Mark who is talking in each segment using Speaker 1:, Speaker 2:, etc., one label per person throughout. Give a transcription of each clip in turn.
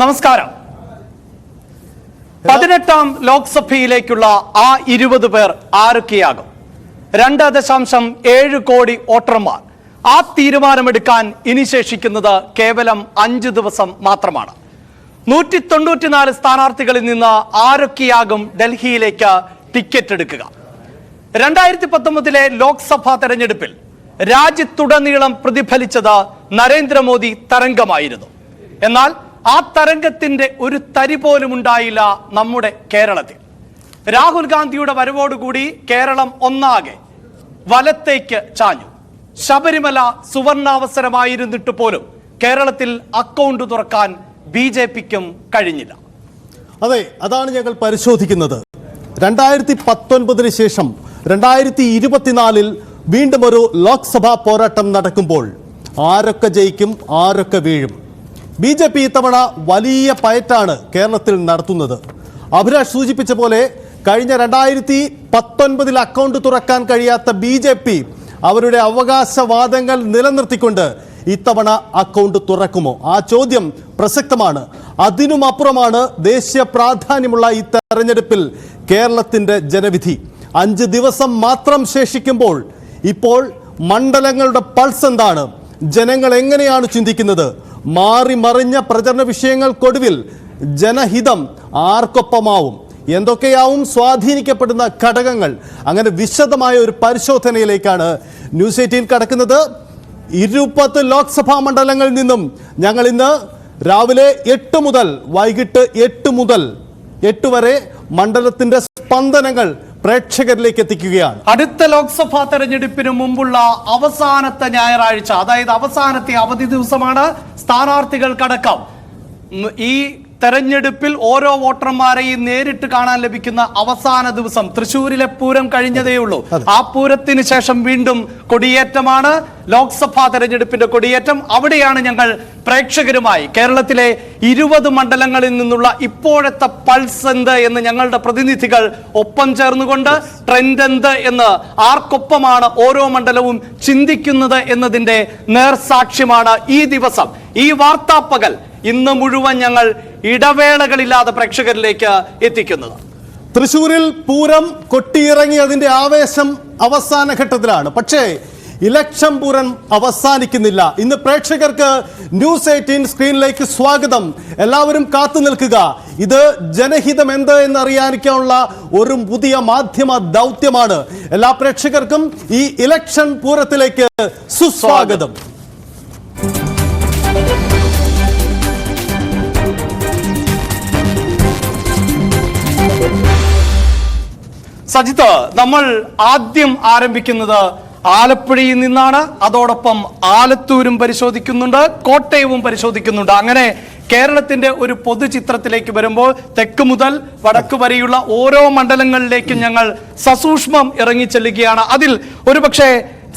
Speaker 1: നമസ്കാരം. 18ാം ലോക്സഭയിലേക്കുള്ള ആ 20 പേർ ആരൊക്കെയാകും? 2.7 കോടി വോട്ടർമാർ. ആ തീരുമാനമെടുക്കാൻ ഇനി ശേഷിക്കുന്നത് കേവലം 5 ദിവസം മാത്രമാണ്. 194 സ്ഥാനാർത്ഥികളിൽ നിന്ന് ആരൊക്കെയാകും ഡൽഹിയിലേക്ക് ടിക്കറ്റ് എടുക്കുക? 2019 ലോക്സഭാ തെരഞ്ഞെടുപ്പിൽ രാജ്യത്തുടനീളം പ്രതിഫലിച്ചത് നരേന്ദ്രമോദി തരംഗമായിരുന്നു. എന്നാൽ ആ തരംഗത്തിന്റെ ഒരു തരി പോലും ഉണ്ടായില്ല നമ്മുടെ കേരളത്തിൽ. രാഹുൽ ഗാന്ധിയുടെ വരവോടുകൂടി കേരളം ഒന്നാകെ വലത്തേക്ക് ചാഞ്ഞു. ശബരിമല സുവർണാവസരമായിരുന്നിട്ട് പോലും കേരളത്തിൽ അക്കൗണ്ട് തുറക്കാൻ BJPക്കും കഴിഞ്ഞില്ല.
Speaker 2: അതെ, അതാണ് ഞങ്ങൾ പരിശോധിക്കുന്നത്. 2019 ശേഷം 2024 വീണ്ടും ഒരു ലോക്സഭാ പോരാട്ടം നടക്കുമ്പോൾ ആരൊക്കെ ജയിക്കും, ആരൊക്കെ വീഴും? BJP ഇത്തവണ വലിയ പയറ്റാണ് കേരളത്തിൽ നടത്തുന്നത്. അഭിലാഷ് സൂചിപ്പിച്ച പോലെ കഴിഞ്ഞ 2019 അക്കൗണ്ട് തുറക്കാൻ കഴിയാത്ത BJP അവരുടെ അവകാശവാദങ്ങൾ നിലനിർത്തിക്കൊണ്ട് ഇത്തവണ അക്കൗണ്ട് തുറക്കുമോ? ആ ചോദ്യം പ്രസക്തമാണ്. അതിനുമപ്പുറമാണ് ദേശീയ പ്രാധാന്യമുള്ള ഈ തെരഞ്ഞെടുപ്പിൽ കേരളത്തിന്റെ ജനവിധി. 5 ദിവസം മാത്രം ശേഷിക്കുമ്പോൾ ഇപ്പോൾ മണ്ഡലങ്ങളുടെ പൾസ് എന്താണ്? ജനങ്ങൾ എങ്ങനെയാണ് ചിന്തിക്കുന്നത്? മാറി മറിഞ്ഞ പ്രചരണ വിഷയങ്ങൾക്കൊടുവിൽ ജനഹിതം ആർക്കൊപ്പമാവും? എന്തൊക്കെയാവും സ്വാധീനിക്കപ്പെടുന്ന ഘടകങ്ങൾ? അങ്ങനെ വിശദമായ ഒരു പരിശോധനയിലേക്കാണ് ന്യൂസ് 18 കടക്കുന്നത്. 20 ലോക്സഭാ മണ്ഡലങ്ങളിൽ നിന്നും ഞങ്ങൾ ഇന്ന് രാവിലെ 8 മുതൽ വൈകിട്ട് 8 വരെ മണ്ഡലത്തിന്റെ സ്പന്ദനങ്ങൾ പ്രേക്ഷകരിലേക്ക് എത്തിക്കുകയാണ്.
Speaker 1: അടുത്ത ലോക്സഭാ തെരഞ്ഞെടുപ്പിന് മുമ്പുള്ള അവസാനത്തെ ഞായറാഴ്ച, അതായത് അവസാനത്തെ അവധി ദിവസമാണ് സ്ഥാനാർത്ഥികൾക്കടക്കം ഈ തെരഞ്ഞെടുപ്പിൽ ഓരോ വോട്ടർമാരെയും നേരിട്ട് കാണാൻ ലഭിക്കുന്ന അവസാന ദിവസം. തൃശ്ശൂരിലെ പൂരം കഴിഞ്ഞതേയുള്ളൂ. ആ പൂരത്തിന് ശേഷം വീണ്ടും കൊടിയേറ്റമാണ്, ലോക്സഭാ തെരഞ്ഞെടുപ്പിന്റെ കൊടിയേറ്റം. അവിടെയാണ് ഞങ്ങൾ പ്രേക്ഷകരുമായി കേരളത്തിലെ 20 മണ്ഡലങ്ങളിൽ നിന്നുള്ള ഇപ്പോഴത്തെ പൾസ് എന്ത് എന്ന് ഞങ്ങളുടെ പ്രതിനിധികൾ ഒപ്പം ചേർന്നുകൊണ്ട് ട്രെൻഡ് എന്ത് എന്ന്, ആർക്കൊപ്പമാണ് ഓരോ മണ്ഡലവും ചിന്തിക്കുന്നത് എന്നതിന്റെ നേർസാക്ഷ്യമാണ് ഈ ദിവസം, ഈ വാർത്താപ്പകൽ ഇന്ന് മുഴുവൻ ഞങ്ങൾ ഇടവേളകളില്ലാതെ പ്രേക്ഷകരിലേക്ക് എത്തിക്കുന്നത്.
Speaker 2: തൃശ്ശൂരിൽ പൂരം കൊട്ടിയിറങ്ങി അതിന്റെ ആവേശം അവസാന ഘട്ടത്തിലാണ്. പക്ഷേ ഇലക്ഷൻ പൂരം അവസാനിക്കുന്നില്ല. ഇന്ന് പ്രേക്ഷകർക്ക് ന്യൂസ് 18 സ്ക്രീനിലേക്ക് സ്വാഗതം. എല്ലാവരും കാത്തു നിൽക്കുക. ഇത് ജനഹിതം എന്ത് എന്നറിയാനുള്ള ഒരു പുതിയ മാധ്യമ ദൗത്യമാണ്. എല്ലാ പ്രേക്ഷകർക്കും ഈ ഇലക്ഷൻ പൂരത്തിലേക്ക് സുസ്വാഗതം.
Speaker 1: സജിത്ത്, നമ്മൾ ആദ്യം ആരംഭിക്കുന്നത് ആലപ്പുഴയിൽ നിന്നാണ്. അതോടൊപ്പം ആലത്തൂരും പരിശോധിക്കുന്നുണ്ട്, കോട്ടയവും പരിശോധിക്കുന്നുണ്ട്. അങ്ങനെ കേരളത്തിന്റെ ഒരു പൊതുചിത്രത്തിലേക്ക് വരുമ്പോൾ തെക്ക് മുതൽ വടക്ക് വരെയുള്ള ഓരോ മണ്ഡലങ്ങളിലേക്കും ഞങ്ങൾ സസൂക്ഷ്മം ഇറങ്ങിച്ചെല്ലുകയാണ്. അതിൽ ഒരുപക്ഷെ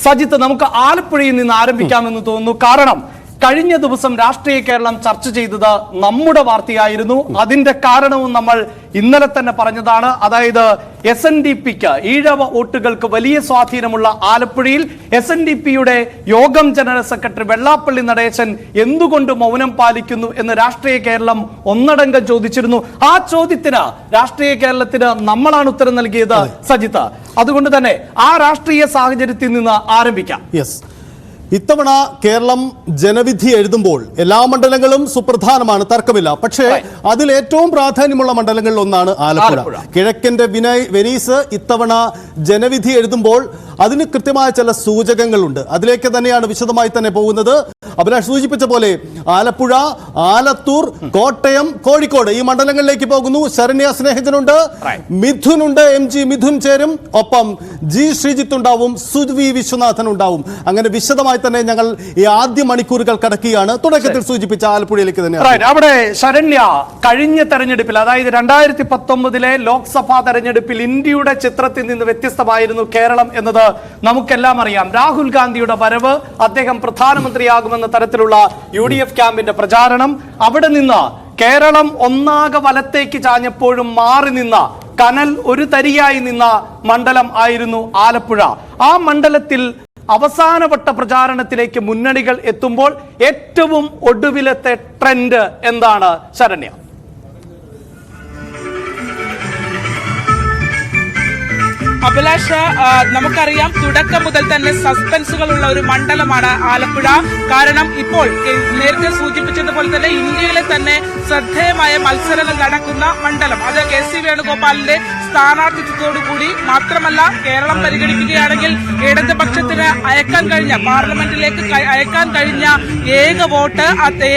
Speaker 1: സജിത്ത് നമുക്ക് ആലപ്പുഴയിൽ നിന്ന് ആരംഭിക്കാമെന്ന് തോന്നുന്നു. കാരണം കഴിഞ്ഞ ദിവസം രാഷ്ട്രീയ കേരളം ചർച്ച ചെയ്തത് നമ്മുടെ വാർത്തയായിരുന്നു. അതിന്റെ കാരണവും നമ്മൾ ഇന്നലെ തന്നെ പറഞ്ഞതാണ്. അതായത് SNDPക്ക്, ഈഴവ വോട്ടുകൾക്ക് വലിയ സ്വാധീനമുള്ള ആലപ്പുഴയിൽ SNDPയുടെ യോഗം ജനറൽ സെക്രട്ടറി വെള്ളാപ്പള്ളി നടേശൻ എന്തുകൊണ്ട് മൗനം പാലിക്കുന്നു എന്ന് രാഷ്ട്രീയ കേരളം ഒന്നടങ്കം ചോദിച്ചിരുന്നു. ആ ചോദ്യത്തിന് രാഷ്ട്രീയ കേരളത്തിന് നമ്മളാണ് ഉത്തരം നൽകിയത് സജിത്ത്. അതുകൊണ്ട് തന്നെ ആ രാഷ്ട്രീയ സാഹചര്യത്തിൽ നിന്ന് ആരംഭിക്കാം.
Speaker 2: ഇത്തവണ കേരളം ജനവിധി എഴുതുമ്പോൾ എല്ലാ മണ്ഡലങ്ങളും സുപ്രധാനമാണ്, തർക്കമില്ല. പക്ഷേ അതിൽ ഏറ്റവും പ്രാധാന്യമുള്ള മണ്ഡലങ്ങളിൽ ഒന്നാണ് ആലപ്പുഴ. കിഴക്കന്റെ വെനീസ് ഇത്തവണ ജനവിധി എഴുതുമ്പോൾ അതിന് കൃത്യമായ ചില സൂചകങ്ങളുണ്ട്. അതിലേക്ക് തന്നെയാണ് വിശദമായി തന്നെ പോകുന്നത്. അഭിലാഷ് സൂചിപ്പിച്ച പോലെ ആലപ്പുഴ, ആലത്തൂർ, കോട്ടയം, കോഴിക്കോട് ഈ മണ്ഡലങ്ങളിലേക്ക് പോകുന്നു. ശരണ്യ സ്നേഹിതനുണ്ട്, മിഥുനുണ്ട്, MG മിഥുൻ ചേരും, ഒപ്പം G ശ്രീജിത്ത് ഉണ്ടാവും, സുദ്വി വിശ്വനാഥൻ ഉണ്ടാവും. അങ്ങനെ വിശദമായി തന്നെ ഞങ്ങൾ ഈ ആദ്യ മണിക്കൂറുകൾ കടക്കുകയാണ്. തുടക്കത്തിൽ സൂചിപ്പിച്ച ആലപ്പുഴയിലേക്ക് തന്നെ.
Speaker 1: അവിടെ ശരണ്യ, കഴിഞ്ഞ തെരഞ്ഞെടുപ്പിൽ, അതായത് 2019 ലോക്സഭാ തെരഞ്ഞെടുപ്പിൽ ഇന്ത്യയുടെ ചിത്രത്തിൽ നിന്ന് വ്യത്യസ്തമായിരുന്നു കേരളം എന്നത് നമുക്കെല്ലാം അറിയാം. രാഹുൽ ഗാന്ധിയുടെ വരവ്, അദ്ദേഹം പ്രധാനമന്ത്രിയാകുമെന്ന തരത്തിലുള്ള UDF ക്യാമ്പിന്റെ പ്രചാരണം, അവിടെ നിന്ന് കേരളം ഒന്നാകെ വലത്തേക്ക് ചാഞ്ഞപ്പോഴും മാറി നിന്ന, കനൽ ഒരു തരിയായി നിന്ന മണ്ഡലം ആയിരുന്നു ആലപ്പുഴ. ആ മണ്ഡലത്തിൽ അവസാനവട്ട പ്രചാരണത്തിലേക്ക് മുന്നണികൾ എത്തുമ്പോൾ ഏറ്റവും ഒടുവിലത്തെ ട്രെൻഡ് എന്താണ് ശരണ്യ?
Speaker 3: അഭിലാഷ്, നമുക്കറിയാം തുടക്കം മുതൽ തന്നെ സസ്പെൻസുകളുള്ള ഒരു മണ്ഡലമാണ് ആലപ്പുഴ. കാരണം ഇപ്പോൾ നേരത്തെ സൂചിപ്പിച്ചതുപോലെ തന്നെ ഇന്ത്യയിലെ തന്നെ ശ്രദ്ധേയമായ മത്സരങ്ങൾ നടക്കുന്ന മണ്ഡലം. അത് KC വേണുഗോപാലിന്റെ സ്ഥാനാർത്ഥിത്വത്തോടുകൂടി മാത്രമല്ല, കേരളം പരിഗണിക്കുകയാണെങ്കിൽ ഇടതുപക്ഷത്തിന് പാർലമെന്റിലേക്ക് അയക്കാൻ കഴിഞ്ഞ ഏക വോട്ട്,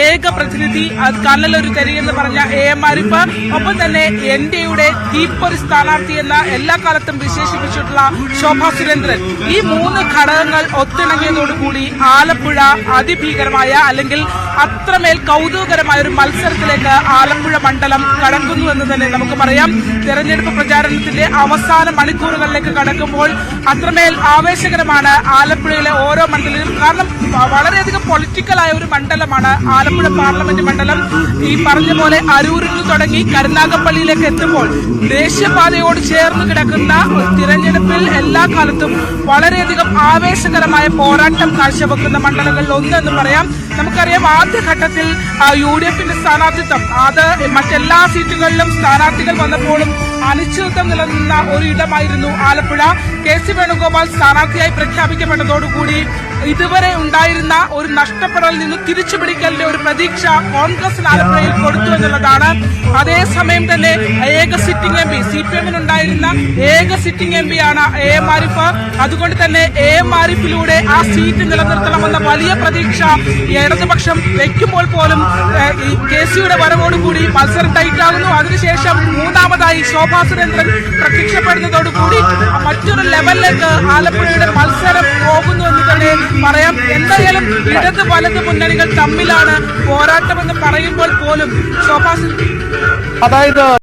Speaker 3: ഏക പ്രതിനിധി, കല്ലലൊരു തരി എന്ന് പറഞ്ഞ AM ആരിഫ്, ഒപ്പം തന്നെ NDAയുടെ തീപ്പൊരി സ്ഥാനാർത്ഥി എന്ന എല്ലാ കാലത്തും വിശേഷിപ്പിച്ചിട്ടുള്ള ശോഭാ സുരേന്ദ്രൻ. ഈ മൂന്ന് ഘടകങ്ങൾ ഒത്തിണങ്ങിയതോടുകൂടി ആലപ്പുഴ അതിഭീകരമായ അല്ലെങ്കിൽ അത്രമേൽ കൗതുകകരമായ ഒരു മത്സരത്തിലേക്ക് ആലപ്പുഴ മണ്ഡലം കടക്കുന്നു എന്ന് തന്നെ നമുക്ക് പറയാം. തെരഞ്ഞെടുപ്പ് പ്രചാരണത്തിന്റെ അവസാന മണിക്കൂറുകളിലേക്ക് കടക്കുമ്പോൾ അത്രമേൽ ആവേശകരമാണ് ആലപ്പുഴയിലെ ഓരോ മണ്ഡലവും. കാരണം വളരെയധികം പൊളിറ്റിക്കലായ ഒരു മണ്ഡലമാണ് ആലപ്പുഴ പാർലമെന്റ് മണ്ഡലം. ഈ പറഞ്ഞ പോലെ അരൂരിൽ നിന്ന് തുടങ്ങി കരുനാഗപ്പള്ളിയിലേക്ക് എത്തുമ്പോൾ ദേശീയപാതയോട് ചേർന്ന് കിടക്കുന്ന തിരഞ്ഞെടുപ്പിൽ എല്ലാ കാലത്തും വളരെയധികം ആവേശകരമായ പോരാട്ടം കാഴ്ചവെക്കുന്ന മണ്ഡലങ്ങളിൽ ഒന്നെന്ന് പറയാം. നമുക്കറിയാം, ആദ്യഘട്ടത്തിൽ UDFന്റെ സ്ഥാനാർത്ഥിത്വം അത് മറ്റെല്ലാ സീറ്റുകളിലും സ്ഥാനാർത്ഥികൾ വന്നപ്പോഴും അനിശ്ചിതത്വം നിലനിന്ന ഒരു ഇടമായിരുന്നു ആലപ്പുഴ. KC വേണുഗോപാൽ സ്ഥാനാർത്ഥിയായി പ്രഖ്യാപിക്കപ്പെട്ടതോടുകൂടി ഇതുവരെ ഉണ്ടായിരുന്ന ഒരു നഷ്ടപ്പെടലിൽ നിന്ന് തിരിച്ചുപിടിക്കലിന്റെ ഒരു പ്രതീക്ഷ കോൺഗ്രസ് ആലപ്പുഴയിൽ കൊടുത്തു എന്നുള്ളതാണ്. അതേസമയം തന്നെ ഏക സിറ്റിംഗ് MP, CPM-നുണ്ടായിരുന്ന ഏക സിറ്റിംഗ് MP ആണ് AM ആരിഫ്. അതുകൊണ്ട് തന്നെ AM ആരിഫിലൂടെ ആ സീറ്റ് നിലനിർത്തണമെന്ന വലിയ പ്രതീക്ഷ ഇടതുപക്ഷം വെക്കുമ്പോൾ പോലും KCയുടെ വരവോടുകൂടി മത്സരം ടൈറ്റാകുന്നു. അതിനുശേഷം മൂന്നാമതായി ശോഭാ സുരേന്ദ്രൻ പ്രത്യക്ഷപ്പെടുന്നതോടുകൂടി മറ്റൊരു ലെവലിലേക്ക് ആലപ്പുഴയുടെ മത്സരം പോകുന്നു എന്ന് തന്നെ പറയാം. എന്തായാലും ഇടത് വലത് മുന്നണികൾ തമ്മിലാണ് പോരാട്ടമെന്ന് പറയുമ്പോൾ പോലും ശോഭാ
Speaker 1: അതായത്